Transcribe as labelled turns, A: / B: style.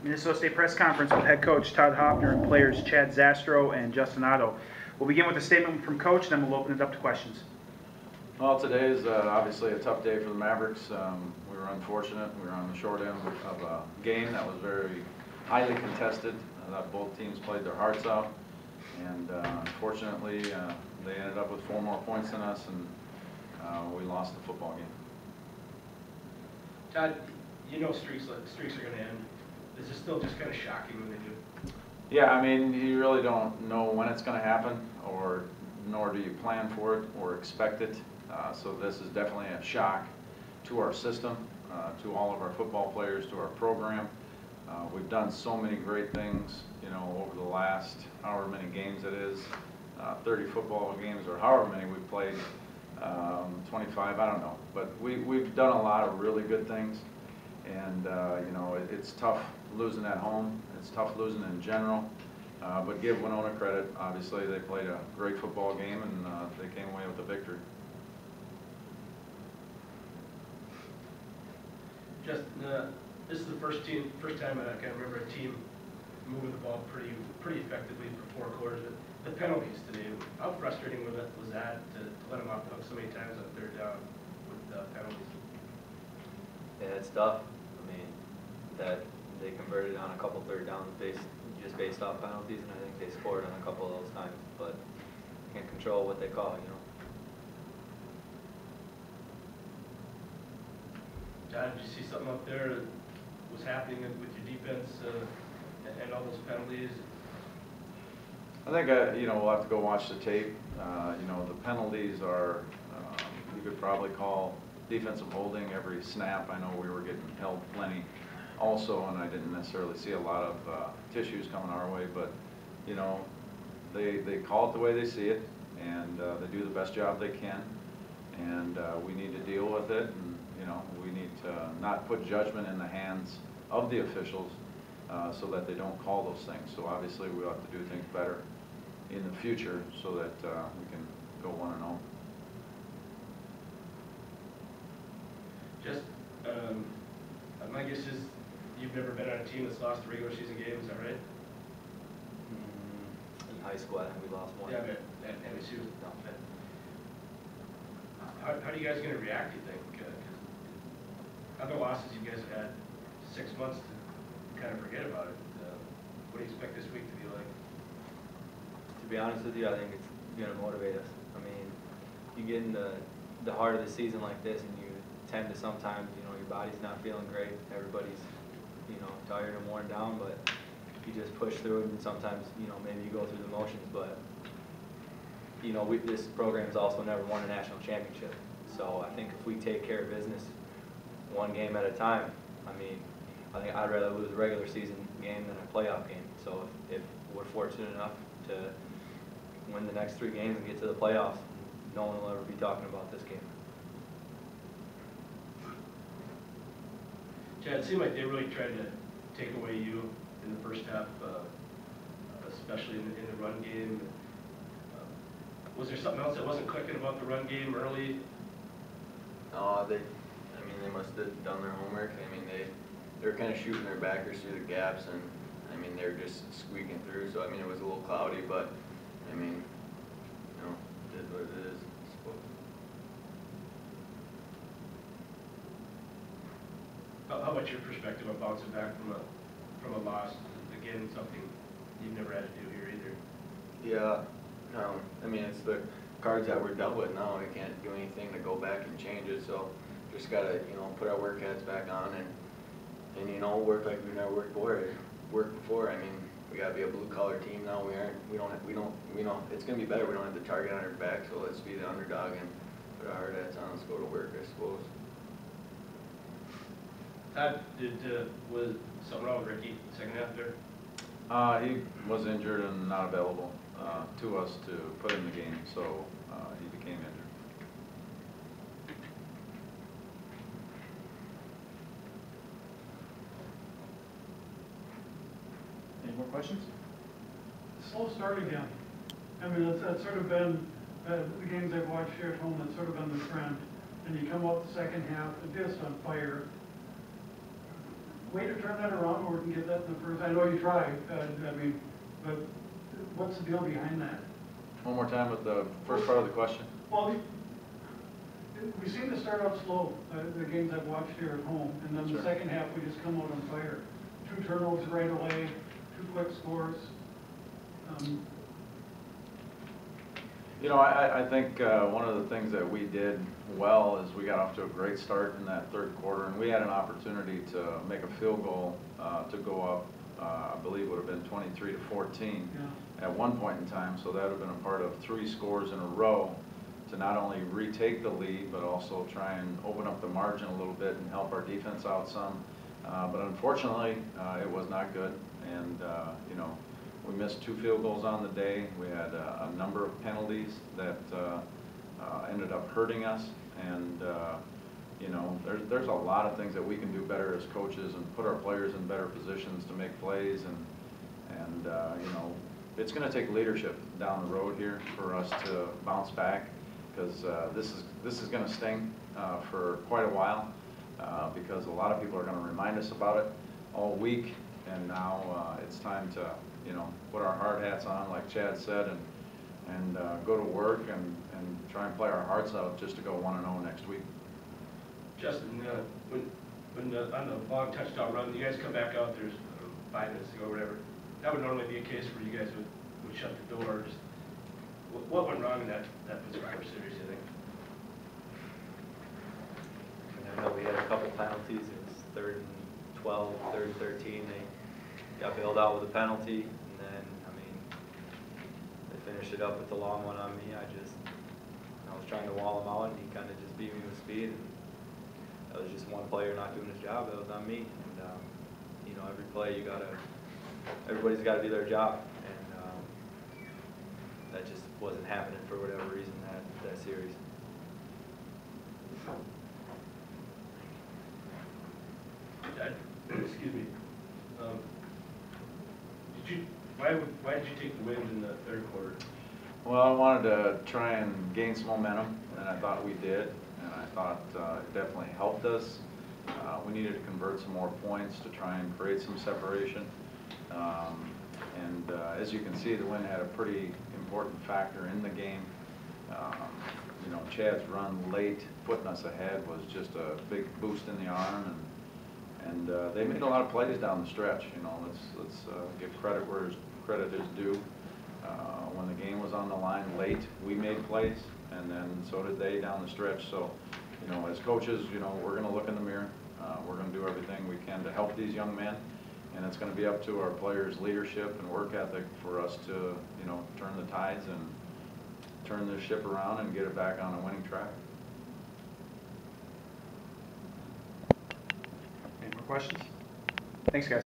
A: Minnesota State press conference with head coach Todd Hoffner and players Chad Zastrow and Justin Otto. We'll begin with a statement from coach, then we'll open it up to questions.
B: Well, today is obviously a tough day for the Mavericks. We were unfortunate. We were on the short end of a game that was very highly contested. Both teams played their hearts out, and unfortunately they ended up with 4 more points than us, and we lost the football game.
C: Todd, you know streaks are going to end. Is it still just kind of shocking when they do?
B: Yeah, I mean, you really don't know when it's going to happen, nor do you plan for it or expect it. So this is definitely a shock to our system, to all of our football players, to our program. We've done so many great things, you know, over the last however many games it is, 30 football games or however many we've played, 25, I don't know. But we've done a lot of really good things, and you know, it's tough losing at home. It's tough losing in general. But give Winona credit. Obviously, they played a great football game, and they came away with a victory.
C: Just this is the first time I can remember a team moving the ball pretty effectively for 4 quarters. The penalties today, how frustrating was that to let them off the hook so many times on 3rd down with penalties?
D: Yeah, it's tough. I mean, that they converted on a couple 3rd downs just based off penalties, and I think they scored on a couple of those times, but can't control what they call, you know.
C: John, did you see something up there that was happening with your defense and all those penalties?
B: I think you know, we'll have to go watch the tape. You know, the penalties are you could probably call defensive holding every snap. I know we were getting held plenty also, and I didn't necessarily see a lot of tissues coming our way, but you know, they call it the way they see it, and they do the best job they can, and we need to deal with it, and you know, we need to not put judgment in the hands of the officials so that they don't call those things. So obviously we'll have to do things better in the future so that we can go 1-0.
C: Just, my guess is you've never been on a team that's lost a regular season game, is that right?
D: In high school, I think we lost 1.
C: Yeah, but at MSU. No. How do you guys going to react, do you think? Other losses you guys have had 6 months to kind of forget about it. What do you expect this week to be like?
D: To be honest with you, I think it's going to motivate us. I mean, you get in the heart of the season like this, and you tend to sometimes, you know, your body's not feeling great. Everybody's, you know, tired and worn down, but you just push through it, and sometimes, you know, maybe you go through the motions, but, you know, this program's also never won a national championship. So I think if we take care of business 1 game at a time, I mean, I think I'd rather lose a regular season game than a playoff game. So if we're fortunate enough to win the next 3 games and get to the playoffs, no one will ever be talking about this game.
C: Chad, it seemed like they really tried to take away you in the first half, especially in the run game. Was there something else that wasn't clicking about the run game early?
E: No, they must have done their homework. I mean, they were kind of shooting their backers through the gaps, and I mean, they were just squeaking through. So I mean, it was a little cloudy, but I mean, you know, it is what it is, I suppose.
C: How about your perspective of bouncing back from a loss? Again, something you've never had to do here either.
E: Yeah, I mean, it's the cards that we're dealt with now. We can't do anything to go back and change it. So just gotta, you know, put our work hats back on and you know, work like we've never worked before. I mean, we gotta be a blue collar team now. We don't. It's gonna be better. We don't have the target on our back. So let's be the underdog and put our hard hats on. Let's go to work, I suppose.
C: Todd, was something wrong with Ricky second half there?
B: He was injured and not available to us to put in the game, so he became injured.
A: Any more questions?
F: Slow start again. I mean, that's sort of been, the games I've watched here at home, that's sort of been the trend. And you come out the second half, and just on fire. way to turn that around where we can get that in the first? I know you tried, I mean, but what's the deal behind that?
B: One more time with the first part of the question.
F: Well, we seem to start out slow, the games I've watched here at home, and then the
B: Sure.
F: second half, we just come out on fire. 2 turnovers right away, 2 quick scores.
B: You know, I think one of the things that we did well is we got off to a great start in that third quarter, and we had an opportunity to make a field goal to go up, I believe would have been 23-14
F: Yeah.
B: at one point in time, so that would have been a part of 3 scores in a row to not only retake the lead, but also try and open up the margin a little bit and help our defense out some. But unfortunately, it was not good, and you know, we missed 2 field goals on the day. We had a number of penalties that ended up hurting us, and you know, there's a lot of things that we can do better as coaches and put our players in better positions to make plays, and you know, it's going to take leadership down the road here for us to bounce back, because this is going to sting for quite a while, because a lot of people are going to remind us about it all week, and now it's time to, you know, put our hard hats on, like Chad said, and go to work and try and play our hearts out just to go 1-0 next week.
C: Justin, when on the long touchdown run, you guys come back out, there's 5 minutes to go or whatever, that would normally be a case where you guys would shut the door. Just, what went wrong in that Pittsburgh series, you think?
D: I know we had a couple penalties. It was 3rd and 12, 3rd and 13. They got bailed out with a penalty, and then, I mean, they finished it up with the long one on me. I was trying to wall him out, and he kind of just beat me with speed. And that was just one player not doing his job. That was on me. And you know, every play everybody's got to do their job, and that just wasn't happening for whatever reason that series.
C: Excuse me. Why did you take the wins in the 3rd quarter?
B: Well, I wanted to try and gain some momentum, and I thought we did, and I thought it definitely helped us. We needed to convert some more points to try and create some separation. As you can see, the win had a pretty important factor in the game. You know, Chad's run late, putting us ahead, was just a big boost in the arm, and they made a lot of plays down the stretch. You know, let's give credit where credit is due. When the game was on the line late, we made plays, and then so did they down the stretch. So, you know, as coaches, you know, we're going to look in the mirror. We're going to do everything we can to help these young men, and it's going to be up to our players' leadership and work ethic for us to, you know, turn the tides and turn this ship around and get it back on a winning track.
A: Any more questions? Thanks, guys.